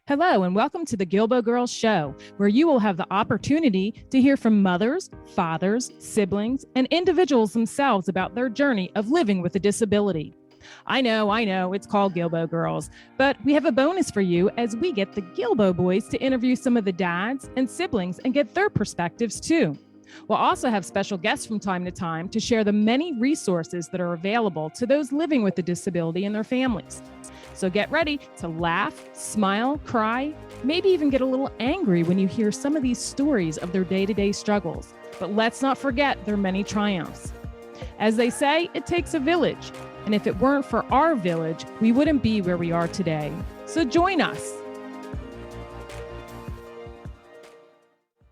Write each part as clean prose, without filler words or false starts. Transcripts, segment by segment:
Hello, and welcome to the Guilbault Girls Show, where you will have the opportunity to hear from mothers, fathers, siblings, and individuals themselves about their journey of living with a disability. I know, it's called Guilbault Girls, but we have a bonus for you as we get the Guilbault boys to interview some of the dads and siblings and get their perspectives too. We'll also have special guests from time to time to share the many resources that are available to those living with a disability and their families. So get ready to laugh, smile, cry, maybe even get a little angry when you hear some of these stories of their day-to-day struggles. But let's not forget their many triumphs. As they say, it takes a village. And if it weren't for our village, we wouldn't be where we are today. So join us.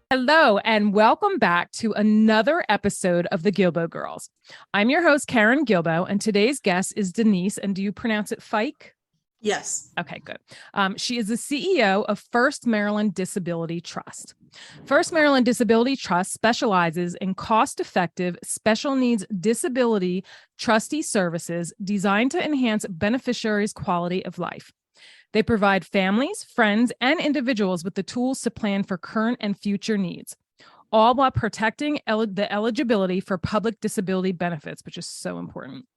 Hello, and welcome back to another episode of the Guilbault Girls. I'm your host, Karen Guilbault, and today's guest is Denise. And do you pronounce it Fike? Yes. Okay, good. She is the CEO of First Maryland Disability Trust. First Maryland Disability Trust specializes in cost-effective special needs disability trustee services designed to enhance beneficiaries' quality of life. They provide families, friends, and individuals with the tools to plan for current and future needs, all while protecting the eligibility for public disability benefits, which is so important.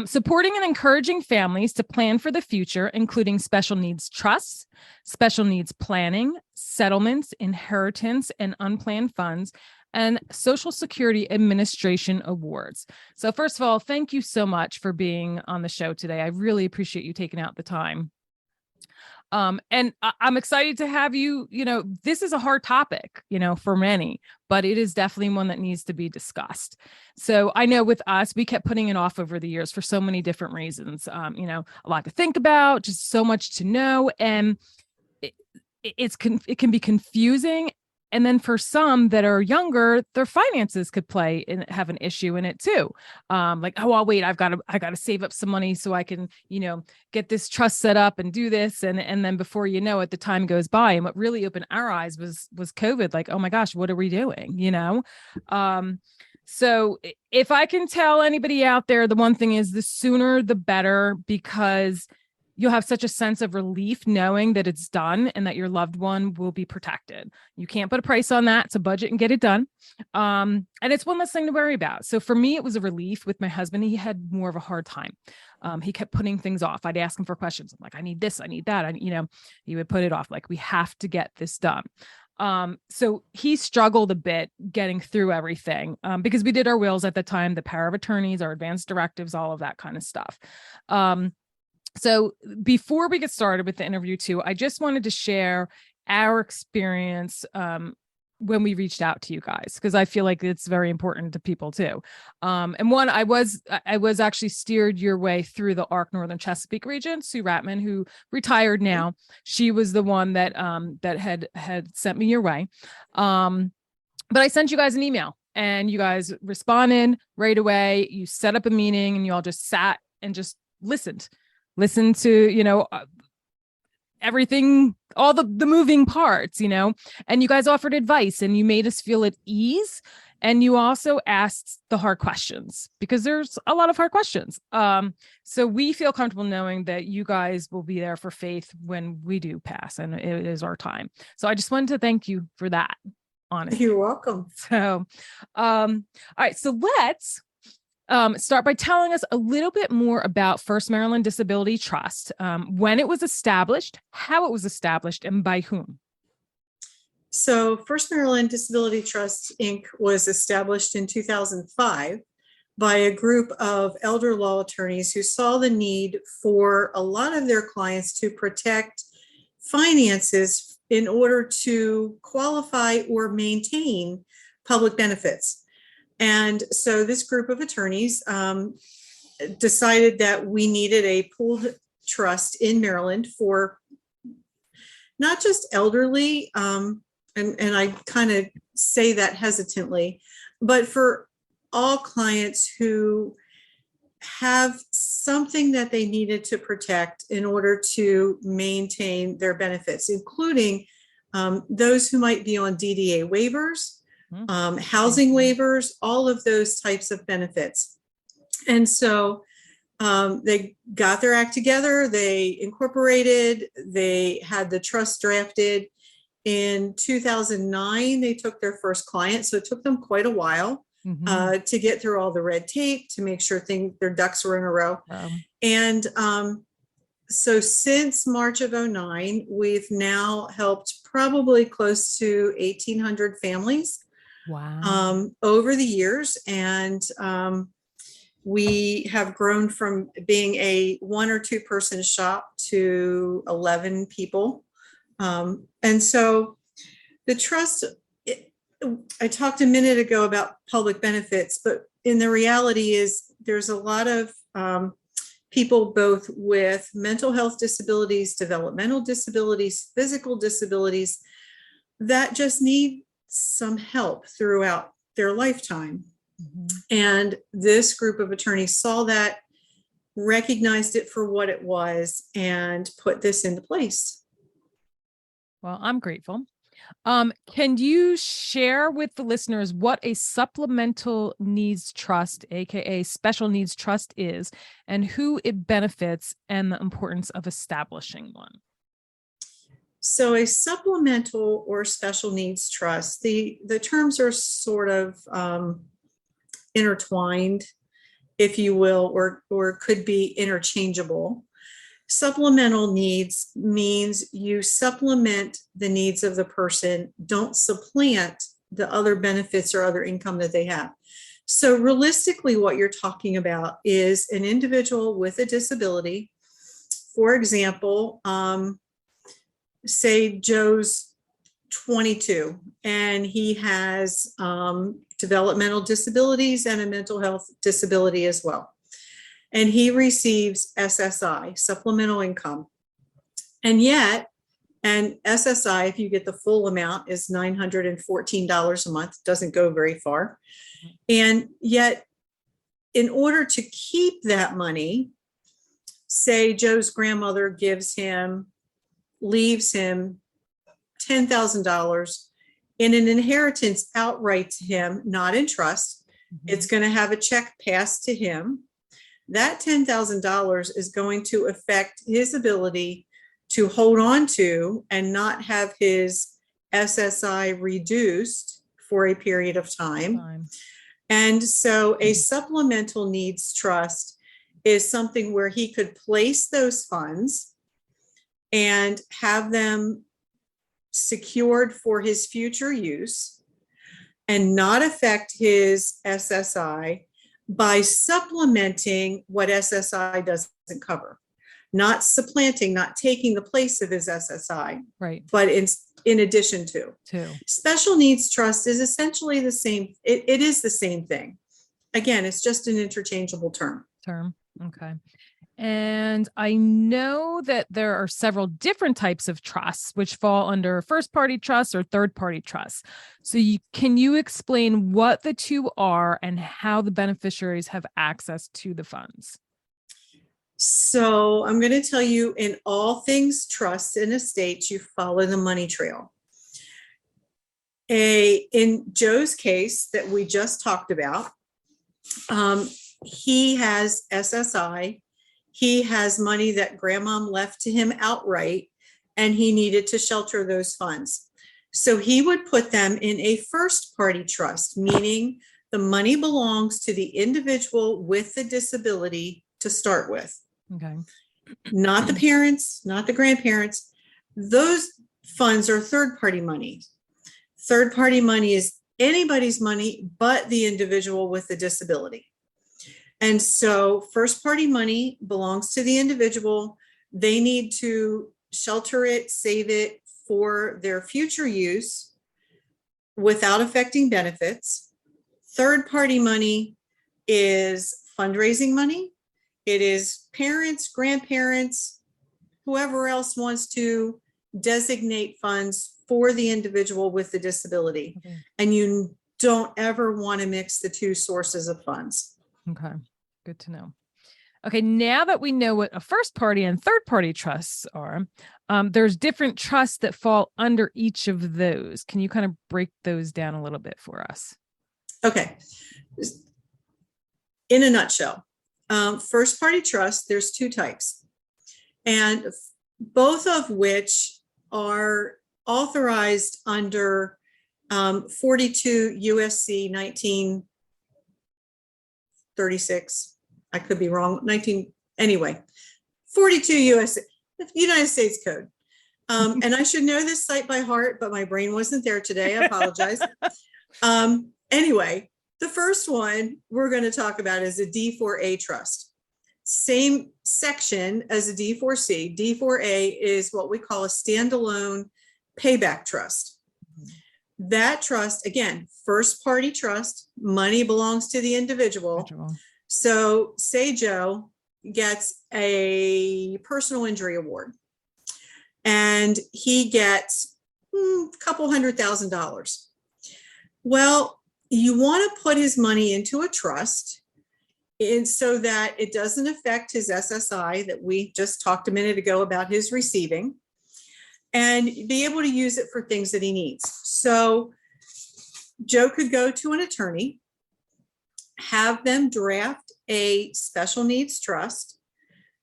Supporting and encouraging families to plan for the future, including special needs trusts, special needs planning, settlements, inheritance, and unplanned funds, and Social Security Administration awards. So first of all, thank you so much for being on the show today. I really appreciate you taking out the time. And I'm excited to have you. This is a hard topic, for many, but it is definitely one that needs to be discussed. So I know with us, we kept putting it off over the years for so many different reasons. A lot to think about, just so much to know. And it can be confusing. And then for some that are younger, their finances could have an issue in it too. I'll wait, I've got to save up some money so I can, get this trust set up and do this. And then before you know it, the time goes by. And what really opened our eyes was COVID. Like, oh my gosh, what are we doing? So if I can tell anybody out there, the one thing is the sooner the better, because you'll have such a sense of relief knowing that it's done and that your loved one will be protected. You can't put a price on that. It's a budget and get it done. And it's one less thing to worry about. So for me, it was a relief. With my husband, he had more of a hard time. He kept putting things off. I'd ask him for questions. I'm like, I need this, I need that. He would put it off. Like, we have to get this done. So he struggled a bit getting through everything, because we did our wills at the time, the power of attorneys, our advance directives, all of that kind of stuff. So before we get started with the interview too, I just wanted to share our experience when we reached out to you guys, because I feel like it's very important to people too. And one, I was actually steered your way through the ARC Northern Chesapeake region. Sue Ratman, who retired now, she was the one that had sent me your way. But I sent you guys an email and you guys responded right away. You set up a meeting and you all just sat and just listened to, everything, all the moving parts, and you guys offered advice and you made us feel at ease. And you also asked the hard questions, because there's a lot of hard questions. So we feel comfortable knowing that you guys will be there for Faith when we do pass, and it is our time. So I just wanted to thank you for that, honestly. You're welcome. So, all right, so let's start by telling us a little bit more about First Maryland Disability Trust, when it was established, how it was established, and by whom. So First Maryland Disability Trust, Inc. was established in 2005 by a group of elder law attorneys who saw the need for a lot of their clients to protect finances in order to qualify or maintain public benefits. And so this group of attorneys decided that we needed a pooled trust in Maryland for not just elderly, and I kind of say that hesitantly, but for all clients who have something that they needed to protect in order to maintain their benefits, including those who might be on DDA waivers, housing waivers, all of those types of benefits. And so They got their act together. They incorporated. They had the trust drafted. In 2009, they took their first client. So it took them quite a while to get through all the red tape, to make sure their ducks were in a row. And so since March of 2009, we've now helped probably close to 1,800 families over the years. And we have grown from being a 1 or 2 person shop to 11 people. And so the trust, I talked a minute ago about public benefits, but in the reality is there's a lot of people both with mental health disabilities, developmental disabilities, physical disabilities that just need some help throughout their lifetime. And this group of attorneys saw that, recognized it for what it was, and put this into place. Well, I'm grateful. Can you share with the listeners what a supplemental needs trust, aka special needs trust, is, and who it benefits, and the importance of establishing one? So a supplemental or special needs trust, the terms are sort of intertwined, if you will, or could be interchangeable. Supplemental needs means you supplement the needs of the person, don't supplant the other benefits or other income that they have. So realistically, what you're talking about is an individual with a disability. For example, say Joe's 22 and he has developmental disabilities and a mental health disability as well. And he receives SSI, supplemental income. And SSI, if you get the full amount, is $914 a month, doesn't go very far. And yet, in order to keep that money, say Joe's grandmother leaves him $10,000 in an inheritance outright to him, not in trust. It's going to have a check passed to him. That $10,000 is going to affect his ability to hold on to and not have his SSI reduced for a period of time. And so a supplemental needs trust is something where he could place those funds and have them secured for his future use and not affect his SSI by supplementing what SSI doesn't cover, not supplanting, not taking the place of his SSI, right? But in addition to. Special needs trust is essentially the same. It is the same thing. Again, it's just an interchangeable term. Okay. And I know that there are several different types of trusts which fall under first party trusts or third party trusts. So can you explain what the two are and how the beneficiaries have access to the funds? So I'm going to tell you, in all things trusts and estates, you follow the money trail. In Joe's case that we just talked about, he has SSI. He has money that grandmom left to him outright, and he needed to shelter those funds. So he would put them in a first party trust, meaning the money belongs to the individual with the disability to start with. Okay. Not the parents, not the grandparents. Those funds are third party money. Third party money is anybody's money but the individual with the disability. And so first party money belongs to the individual. They need to shelter it, save it for their future use without affecting benefits. Third party money is fundraising money. It is parents, grandparents, whoever else wants to designate funds for the individual with the disability. Okay. And you don't ever want to mix the two sources of funds. Okay, good to know. Okay, now that we know what a first party and third party trusts are, there's different trusts that fall under each of those. Can you kind of break those down a little bit for us? Okay. In a nutshell, First party trust, there's two types, and both of which are authorized under 42 USC 1936. I could be wrong. 42 US United States Code. And I should know this site by heart, but my brain wasn't there today. I apologize. Anyway, the first one we're going to talk about is a D4A trust. Same section as a D4C. D4A is what we call a standalone payback trust. That trust, again, first party trust, money belongs to the individual. So say Joe gets a personal injury award and he gets a couple $100,000. Well, you want to put his money into a trust so that it doesn't affect his SSI that we just talked a minute ago about his receiving, and be able to use it for things that he needs. So Joe could go to an attorney, have them draft a special needs trust.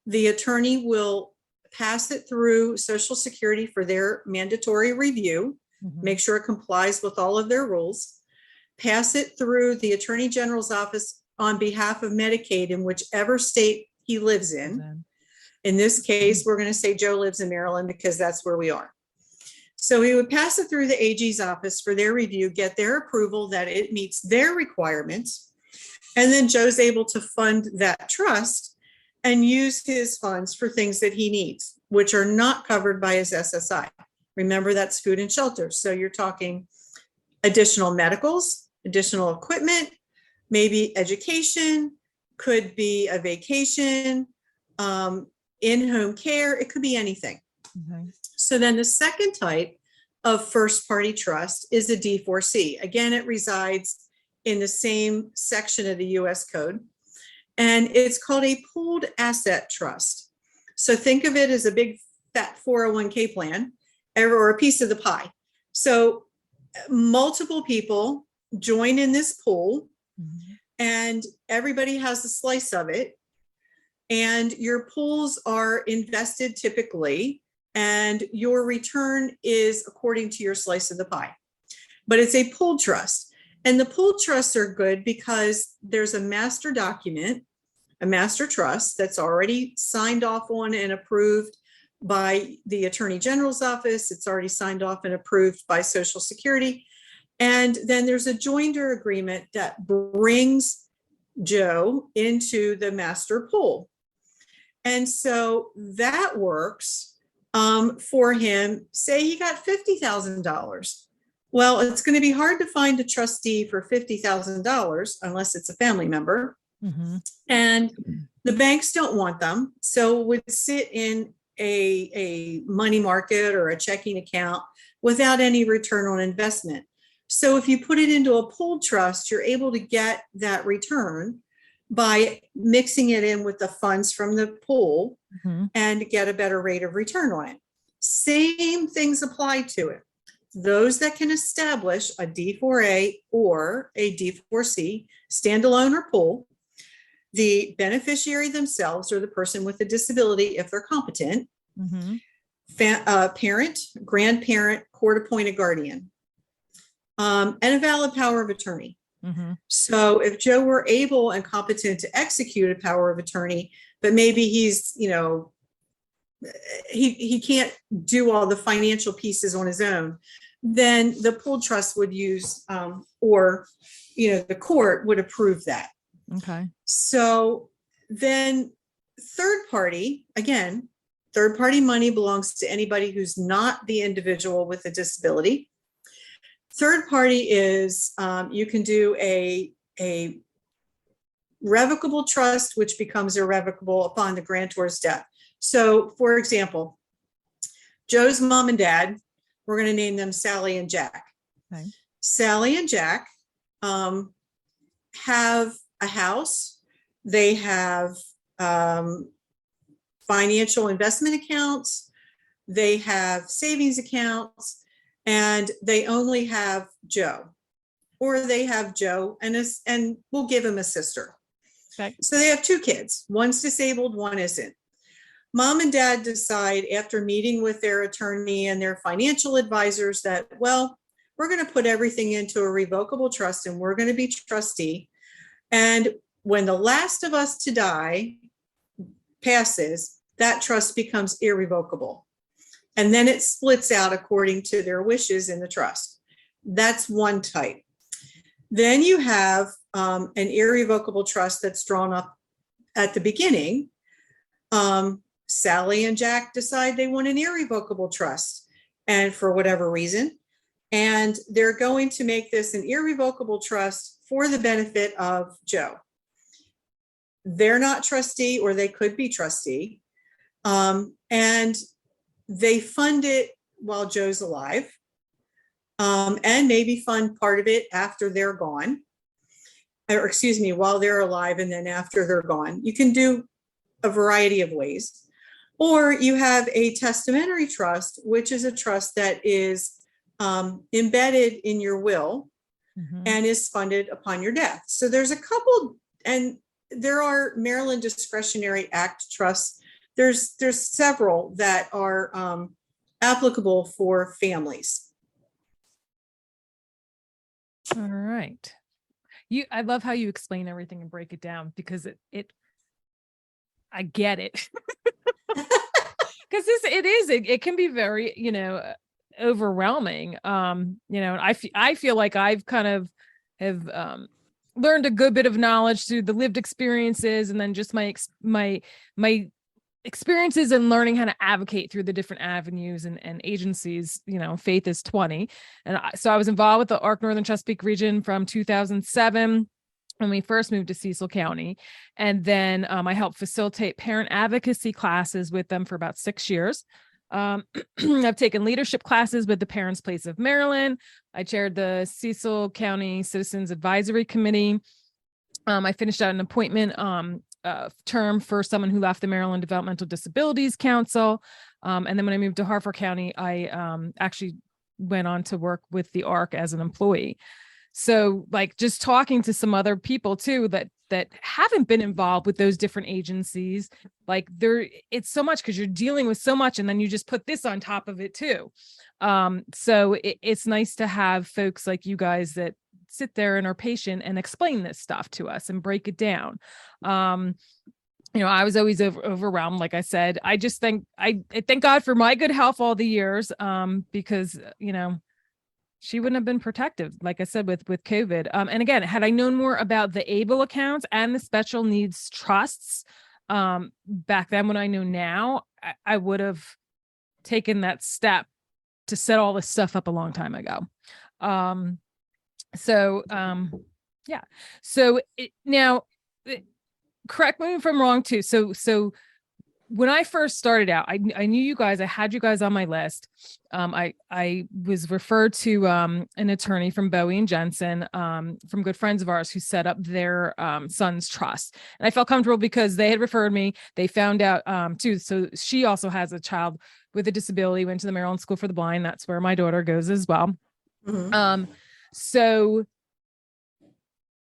The attorney will pass it through Social Security for their mandatory review, make sure it complies with all of their rules, pass it through the Attorney General's office on behalf of Medicaid in whichever state he lives in. In this case, we're going to say Joe lives in Maryland because that's where we are. So he would pass it through the AG's office for their review, get their approval that it meets their requirements. And then Joe's able to fund that trust and use his funds for things that he needs, which are not covered by his SSI. Remember, that's food and shelter. So you're talking additional medicals, additional equipment, maybe education, could be a vacation, in-home care, it could be anything. So then the second type of first party trust is a D4C. Again, it resides in the same section of the US Code, and it's called a pooled asset trust. So think of it as a big fat 401k plan or a piece of the pie. So multiple people join in this pool and everybody has a slice of it, and your pools are invested typically, and your return is according to your slice of the pie. But it's a pooled trust. And the pooled trusts are good because there's a master document, a master trust that's already signed off on and approved by the Attorney General's office. It's already signed off and approved by Social Security. And then there's a joinder agreement that brings Joe into the master pool. And so that works for him. Say he got $50,000. Well, it's going to be hard to find a trustee for $50,000 unless it's a family member. And the banks don't want them. So it would sit in a money market or a checking account without any return on investment. So if you put it into a pooled trust, you're able to get that return by mixing it in with the funds from the pool and get a better rate of return on it. Same things apply to it. Those that can establish a D4A or a D4C, standalone or pool, the beneficiary themselves or the person with a disability, if they're competent, parent, grandparent, court-appointed guardian, and a valid power of attorney. So if Joe were able and competent to execute a power of attorney, but maybe he's, he can't do all the financial pieces on his own, then the pooled trust would use, the court would approve that. So then third party, again, third party money belongs to anybody who's not the individual with a disability. Third party is, you can do a revocable trust, which becomes irrevocable upon the grantor's death. So for example, Joe's mom and dad, we're going to name them Sally and Jack. Sally and Jack have a house. They have financial investment accounts. They have savings accounts, and they only have Joe, or they have Joe and we'll give him a sister. Okay. So they have two kids. One's disabled, one isn't. Mom and dad decide after meeting with their attorney and their financial advisors that, well, we're going to put everything into a revocable trust and we're going to be trustee. And when the last of us to die passes, that trust becomes irrevocable. And then it splits out according to their wishes in the trust. That's one type. Then you have an irrevocable trust that's drawn up at the beginning. Sally and Jack decide they want an irrevocable trust, and for whatever reason, and they're going to make this an irrevocable trust for the benefit of Joe. They're not trustee, or they could be trustee, and they fund it while Joe's alive, and maybe fund part of it after they're gone, or excuse me, while they're alive and then after they're gone. You can do a variety of ways. Or you have a testamentary trust, which is a trust that is embedded in your will and is funded upon your death. So there's a couple, and there are Maryland Discretionary Act trusts. There's several that are applicable for families. All right. I love how you explain everything and break it down, because I get it. Because it can be very, overwhelming. I feel like I've kind of have learned a good bit of knowledge through the lived experiences, and then just my experiences and learning how to advocate through the different avenues and agencies. Faith is 20. And so I was involved with the ARC Northern Chesapeake region from 2007 when we first moved to Cecil County. And then I helped facilitate parent advocacy classes with them for about 6 years. I've taken leadership classes with the Parents' Place of Maryland. I chaired the Cecil County Citizens Advisory Committee. I finished out an appointment term for someone who left the Maryland Developmental Disabilities Council. And then when I moved to Harford County, I actually went on to work with the ARC as an employee. So like just talking to some other people too that haven't been involved with those different agencies, like it's so much because you're dealing with so much, and then you just put this on top of it too. So it's nice to have folks like you guys that sit there and are patient and explain this stuff to us and break it down. I was always overwhelmed. Like I said, I thank God for my good health all the years, because, she wouldn't have been protective, like I said, with COVID. And again, had I known more about the ABLE accounts and the special needs trusts back then, when I know now, I would have taken that step to set all this stuff up a long time ago. Yeah. So now, correct me if I'm wrong too. So when I first started out, I knew you guys. I had you guys on my list. I was referred to an attorney from Bowie and Jensen, from good friends of ours who set up their son's trust, and I felt comfortable because they had referred me. They found out too. So she also has a child with a disability. Went to the Maryland School for the Blind. That's where my daughter goes as well. So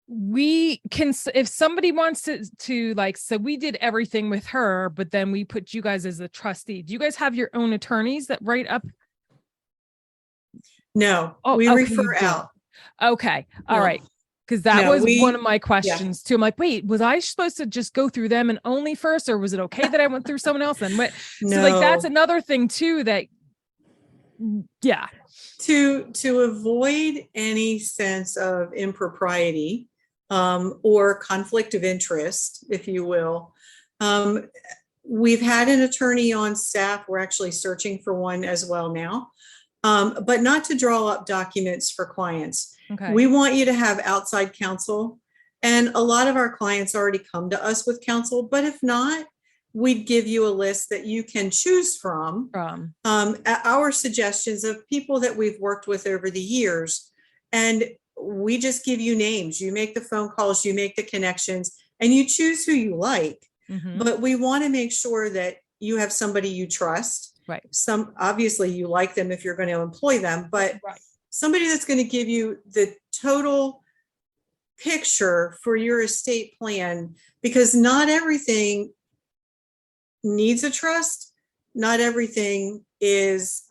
we can, if somebody wants to like, so we did everything with her, but then we put you guys as a trustee. Do you guys have your own attorneys that write up? No, we refer out. Okay. All right. Because that was one of my questions too. I'm like, wait, was I supposed to just go through them and only first, or was it okay that I went through someone else? And so like, that's another thing too, that, yeah. To avoid any sense of impropriety, or conflict of interest, if you will. We've had an attorney on staff. We're actually searching for one as well now, but not to draw up documents for clients. Okay. We want you to have outside counsel, and a lot of our clients already come to us with counsel, but if not, we'd give you a list that you can choose from. Our suggestions of people that we've worked with over the years, and we just give you names. You make the phone calls, you make the connections, and you choose who you like. But we want to make sure that you have somebody you trust. Right. Obviously you like them if you're going to employ them, but somebody that's going to give you the total picture for your estate plan, because not everything needs a trust. Not everything is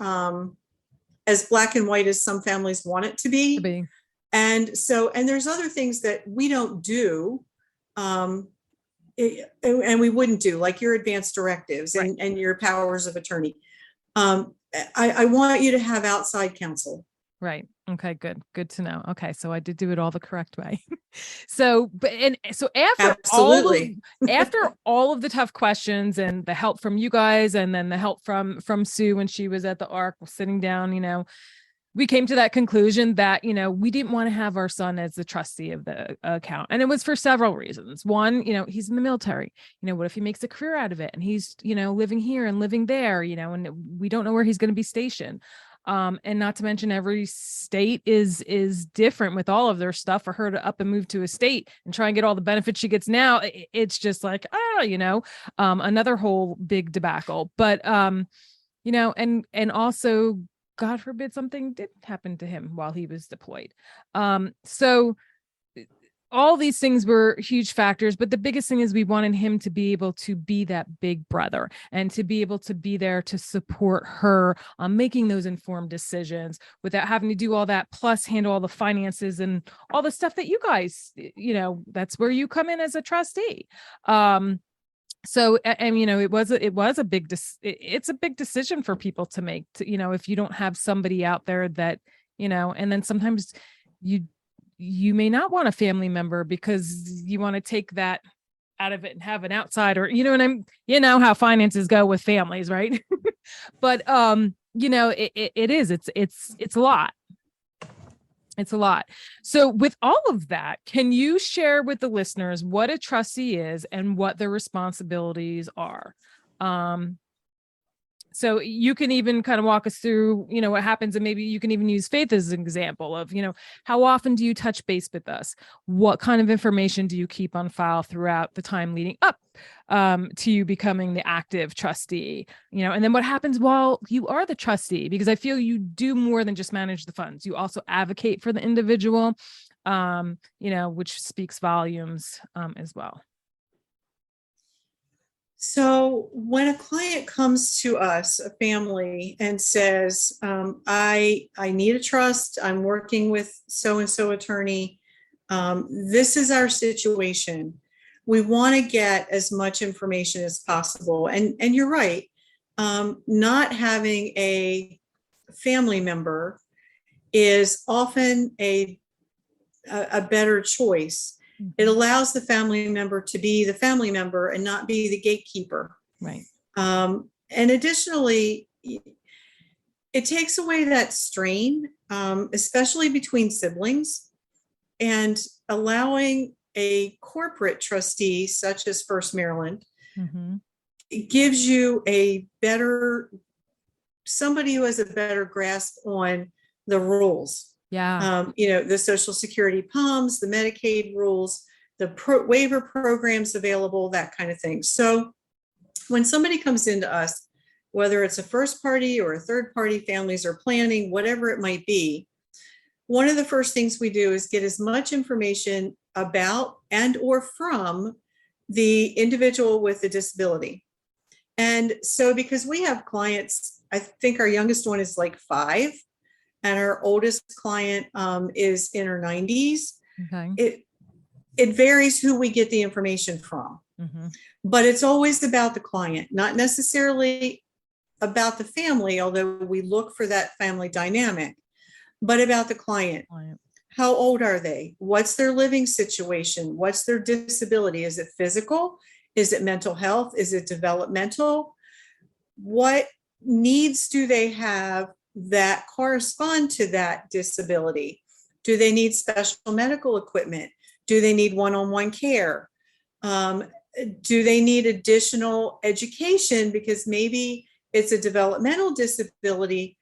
as black and white as some families want it to be. And there's other things that we don't do, and we wouldn't do, like your advance directives and your powers of attorney. I want you to have outside counsel. Right. Okay, good. Good to know. Okay. So I did do it all the correct way. So after all of the tough questions and the help from you guys, and then the help from Sue when she was at the ARC sitting down, we came to that conclusion that, we didn't want to have our son as the trustee of the account. And it was for several reasons. One, he's in the military. What if he makes a career out of it and he's, living here and living there, and we don't know where he's going to be stationed. And not to mention every state is different with all of their stuff. For her to up and move to a state and try and get all the benefits she gets now, it's just like, another whole big debacle. But, and also, God forbid something did happen to him while he was deployed. So all these things were huge factors, but the biggest thing is we wanted him to be able to be that big brother and to be able to be there to support her on making those informed decisions without having to do all that, plus handle all the finances and all the stuff that you guys, that's where you come in as a trustee. So, and, it was a big, it's a big decision for people to make, if you don't have somebody out there that, and then sometimes you may not want a family member because you want to take that out of it and have an outsider, how finances go with families. Right. But, it's a lot. It's a lot. So with all of that, can you share with the listeners what a trustee is and what their responsibilities are? So you can even kind of walk us through, what happens, and maybe you can even use Faith as an example of, how often do you touch base with us? What kind of information do you keep on file throughout the time leading up to you becoming the active trustee? And then what happens while you are the trustee? Because I feel you do more than just manage the funds. You also advocate for the individual, which speaks volumes as well. So when a client comes to us, a family, and says, I need a trust, I'm working with so-and-so attorney, this is our situation. We want to get as much information as possible. And you're right, not having a family member is often a better choice. It allows the family member to be the family member and not be the gatekeeper. Right. And additionally, it takes away that strain, especially between siblings, and allowing a corporate trustee such as First Maryland, it gives you somebody who has a better grasp on the rules. Yeah. The Social Security PUMs, the Medicaid rules, the waiver programs available, that kind of thing. So when somebody comes into us, whether it's a first party or a third party, families are planning, whatever it might be, one of the first things we do is get as much information about and or from the individual with the disability. And so because we have clients, I think our youngest one is like 5. And our oldest client is in her 90s. Okay. It varies who we get the information from, but it's always about the client, not necessarily about the family, although we look for that family dynamic, but about the client. How old are they? What's their living situation? What's their disability? Is it physical? Is it mental health? Is it developmental? What needs do they have that correspond to that disability? Do they need special medical equipment? Do they need one-on-one care? Do they need additional education because maybe it's a developmental disability,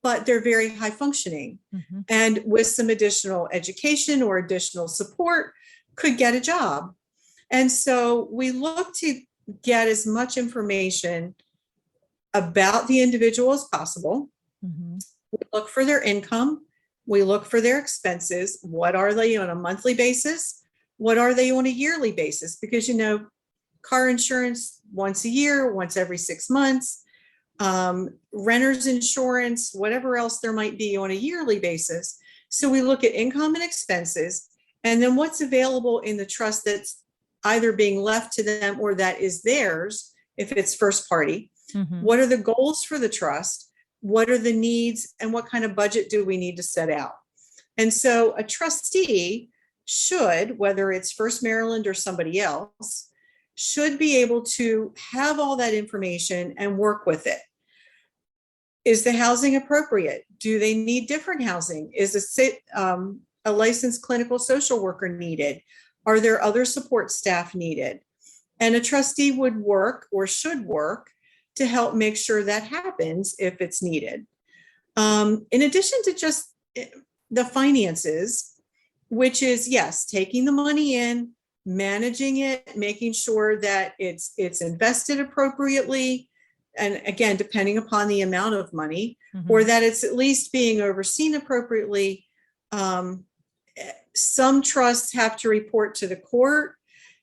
but they're very high functioning, and with some additional education or additional support could get a job? And so we look to get as much information about the individual as possible. We look for their income. We look for their expenses. What are they on a monthly basis? What are they on a yearly basis? Because, car insurance once a year, once every 6 months, renter's insurance, whatever else there might be on a yearly basis. So we look at income and expenses, and then what's available in the trust that's either being left to them or that is theirs if it's first party. Mhm. What are the goals for the trust? What are the needs, and what kind of budget do we need to set out? And so a trustee should, whether it's First Maryland or somebody else, should be able to have all that information and work with it. Is the housing appropriate? Do they need different housing? Is a licensed clinical social worker needed? Are there other support staff needed? And a trustee would work or should work to help make sure that happens if it's needed. In addition to just the finances, which is, yes, taking the money in, managing it, making sure that it's invested appropriately, and again, depending upon the amount of money, or that it's at least being overseen appropriately. Some trusts have to report to the court.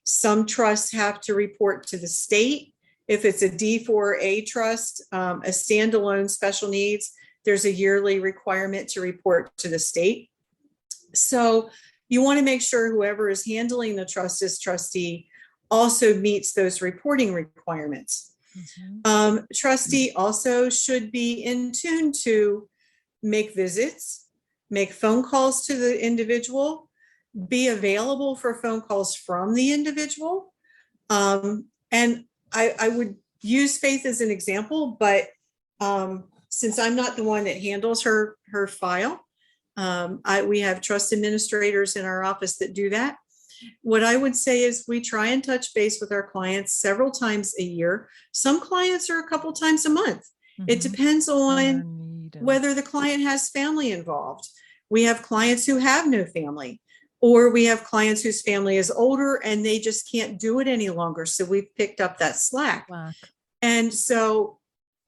Some trusts have to report to the state. If it's a D4A trust, a standalone special needs, there's a yearly requirement to report to the state. So you want to make sure whoever is handling the trust as trustee also meets those reporting requirements. Trustee also should be in tune to make visits, make phone calls to the individual, be available for phone calls from the individual. And I would use Faith as an example, but since I'm not the one that handles her file, we have trust administrators in our office that do that. What I would say is we try and touch base with our clients several times a year. Some clients are a couple times a month. It depends on whether the client has family involved. We have clients who have no family, or we have clients whose family is older and they just can't do it any longer. So we've picked up that slack. And so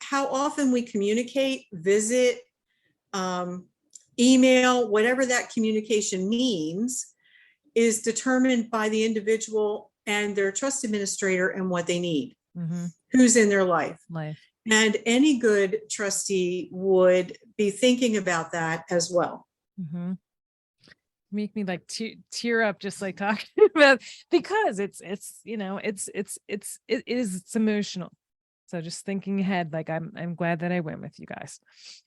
how often we communicate, visit, email, whatever that communication means, is determined by the individual and their trust administrator and what they need, who's in their life. And any good trustee would be thinking about that as well. Make me like tear up just like talking about, because it's emotional. So just thinking ahead, like I'm glad that I went with you guys.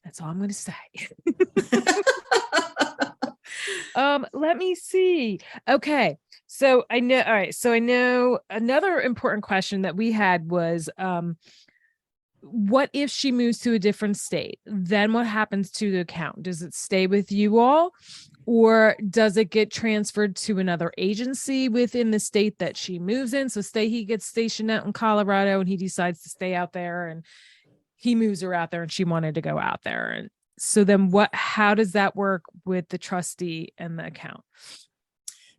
That's all I'm going to say. Let me see. Okay. So I know, all right. So I know another important question that we had was, what if she moves to a different state? Then what happens to the account? Does it stay with you all, or does it get transferred to another agency within the state that she moves in? So he gets stationed out in Colorado and he decides to stay out there, and he moves her out there and she wanted to go out there. And so then how does that work with the trustee and the account?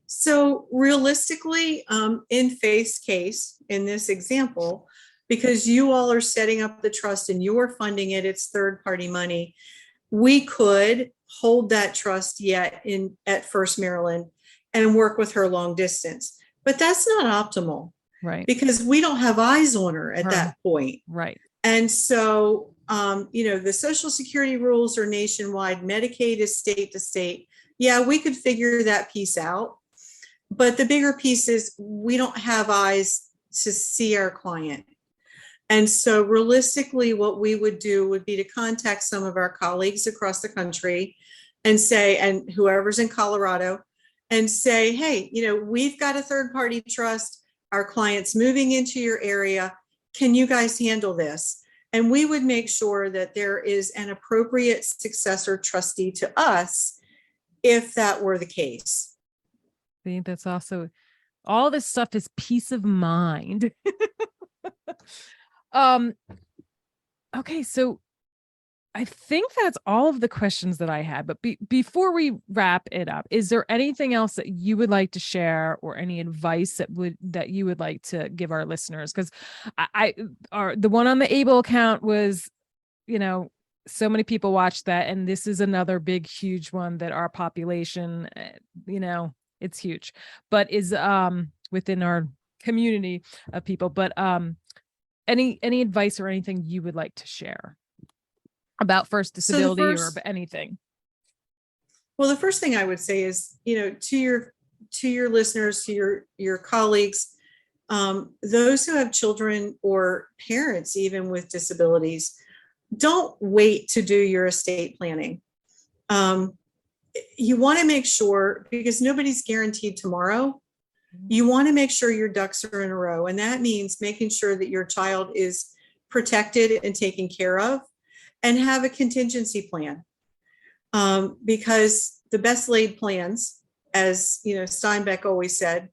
So realistically, in Faith's case, in this example, because you all are setting up the trust and you're funding it, it's third-party money, we could hold that trust yet at First Maryland and work with her long distance. But that's not optimal. Right. Because we don't have eyes on her at that point. Right. And so, the Social Security rules are nationwide. Medicaid is state to state. Yeah, we could figure that piece out. But the bigger piece is we don't have eyes to see our client. And so realistically, what we would do would be to contact some of our colleagues across the country and say, and whoever's in Colorado, and say, hey, we've got a third-party trust. Our client's moving into your area. Can you guys handle this? And we would make sure that there is an appropriate successor trustee to us if that were the case. I think that's also, all this stuff is peace of mind. Okay, so I think that's all of the questions that I had, but before we wrap it up, is there anything else that you would like to share, or any advice that you would like to give our listeners? Because the one on the ABLE account was, so many people watch that, and this is another big, huge one that our population, it's huge, but is within our community of people. But any advice or anything you would like to share about first So the disability or first, anything? well, the first thing I would say is, to your listeners, to your colleagues, those who have children or parents even with disabilities, don't wait to do your estate planning. You want to make sure, because nobody's guaranteed tomorrow, you want to make sure your ducks are in a row. And that means making sure that your child is protected and taken care of, and have a contingency plan. Because the best laid plans, as Steinbeck always said,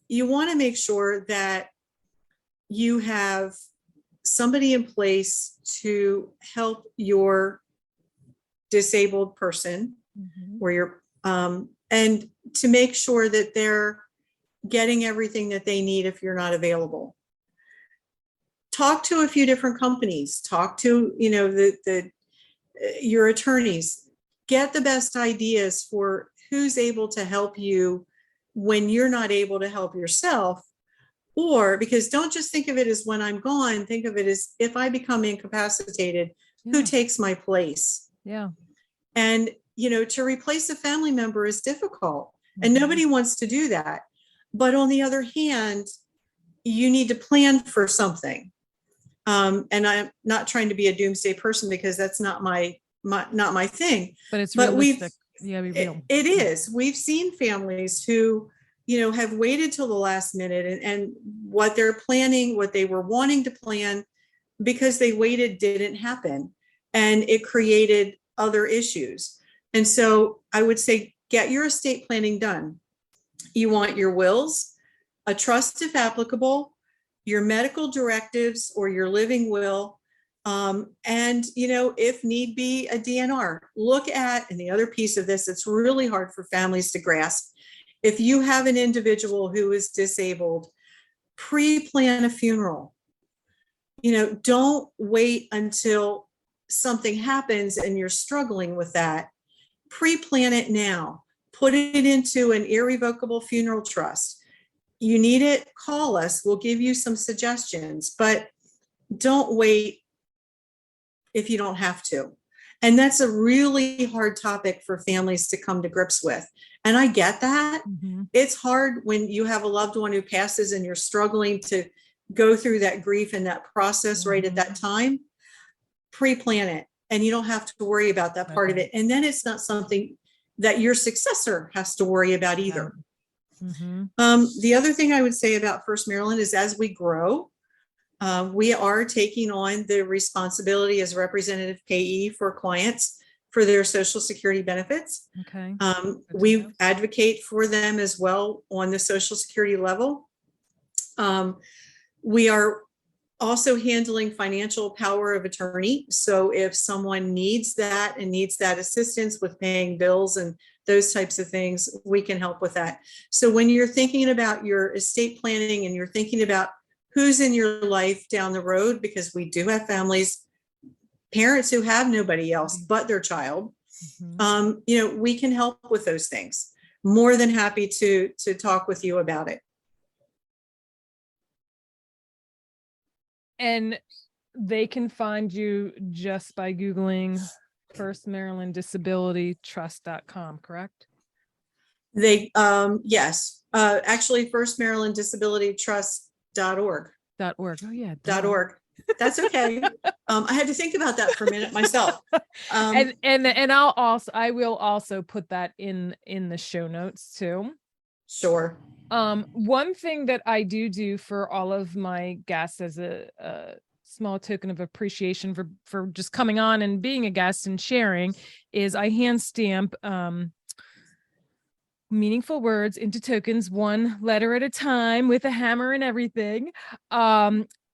you want to make sure that you have somebody in place to help your disabled person, or your and to make sure that they're getting everything that they need if you're not available. Talk to a few different companies, talk to your attorneys, get the best ideas for who's able to help you when you're not able to help yourself. Or, because don't just think of it as when I'm gone, think of it as if I become incapacitated, who takes my place? Yeah. And, to replace a family member is difficult, and nobody wants to do that. But on the other hand, you need to plan for something. And I'm not trying to be a doomsday person, because that's not my thing. But it's But realistic. Yeah, be real. it is. We've seen families who, have waited till the last minute, and what they're planning, what they were wanting to plan, because they waited, didn't happen. And it created other issues. And so I would say, get your estate planning done. You want your wills, a trust if applicable, your medical directives or your living will, and, if need be, a DNR. Look at, and the other piece of this, it's really hard for families to grasp. If you have an individual who is disabled, pre-plan a funeral. Don't wait until something happens and you're struggling with that. Pre-plan it now. Put it into an irrevocable funeral trust. You need it, call us. We'll give you some suggestions, but don't wait if you don't have to. And that's a really hard topic for families to come to grips with. And I get that. It's hard when you have a loved one who passes and you're struggling to go through that grief and that process right at that time. Pre-plan it, and you don't have to worry about that part of it. And then it's not something that your successor has to worry about either. The other thing I would say about First Maryland is, as we grow, we are taking on the responsibility as representative payee for clients for their Social Security benefits. We advocate for them as well on the Social Security level. We are also handling financial power of attorney. So if someone needs that and needs that assistance with paying bills and those types of things, we can help with that. So when you're thinking about your estate planning and you're thinking about who's in your life down the road, because we do have families, parents who have nobody else but their child, we can help with those things. More than happy to talk with you about it. And they can find you just by Googling First Maryland Disability Trust.com, correct? They, yes, actually First Maryland Disability Trust.org. .org. Oh yeah. .org. That's okay. I had to think about that for a minute myself. And I will also put that in the show notes too. Sure. One thing that I do for all of my guests as a small token of appreciation for just coming on and being a guest and sharing is I hand stamp meaningful words into tokens, one letter at a time, with a hammer and everything.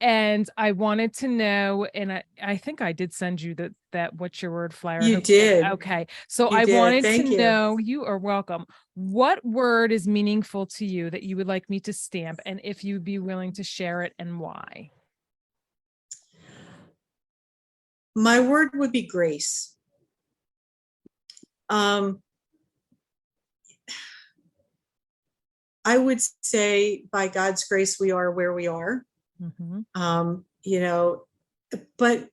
And I wanted to know, and I think I did send you that what's your word flyer. You did. Okay. So You I did. wanted Thank to you. know, you are welcome. What word is meaningful to you that you would like me to stamp, and if you'd be willing to share it and why? My word would be grace. I would say by God's grace, we are where we are. But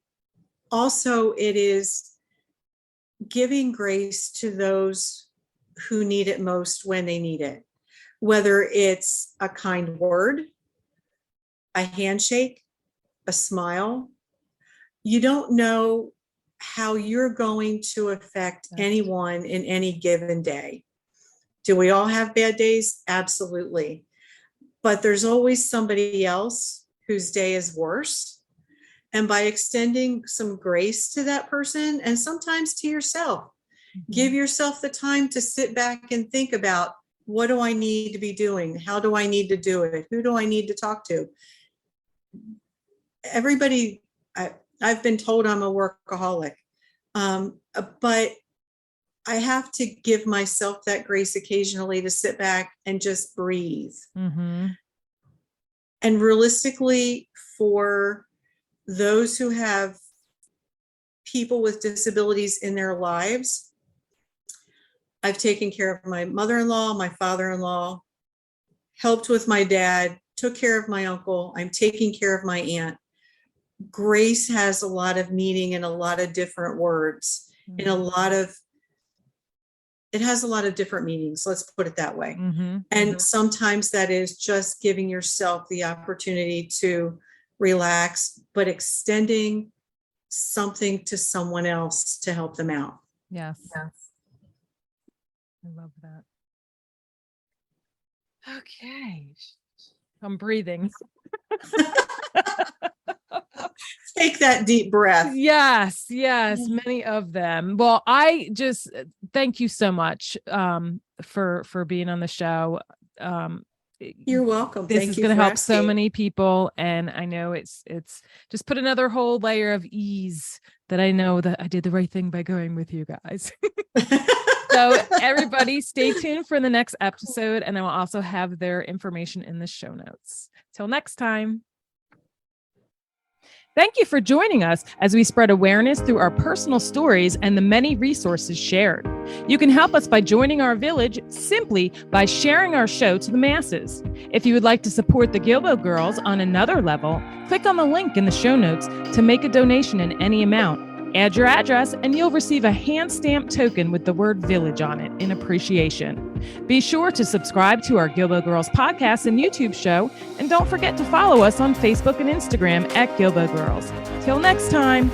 also it is giving grace to those who need it most when they need it, whether it's a kind word, a handshake, a smile. You don't know how you're going to affect anyone in any given day. Do we all have bad days? Absolutely. But there's always somebody else whose day is worse. And by extending some grace to that person, and sometimes to yourself, give yourself the time to sit back and think about, what do I need to be doing? How do I need to do it? Who do I need to talk to? Everybody, I've been told I'm a workaholic, but I have to give myself that grace occasionally to sit back and just breathe. And realistically, for those who have people with disabilities in their lives, I've taken care of my mother-in-law, my father-in-law, helped with my dad, took care of my uncle. I'm taking care of my aunt. Grace has a lot of meaning in a lot of different words, in it has a lot of different meanings. Let's put it that way. And sometimes that is just giving yourself the opportunity to relax, but extending something to someone else to help them out. Yes. I love that. Okay. I'm breathing. Take that deep breath. Yes, many of them. Well, I just thank you so much for being on the show. You're welcome. This is going to help so many people, and I know it's just put another whole layer of ease that I know that I did the right thing by going with you guys. So everybody stay tuned for the next episode, and I will also have their information in the show notes. Till next time. Thank you for joining us as we spread awareness through our personal stories and the many resources shared. You can help us by joining our village simply by sharing our show to the masses. If you would like to support the Guilbault Girls on another level, click on the link in the show notes to make a donation in any amount. Add your address and you'll receive a hand-stamped token with the word village on it in appreciation. Be sure to subscribe to our Guilbault Girls podcast and YouTube show, and don't forget to follow us on Facebook and Instagram at Guilbault Girls. Till next time.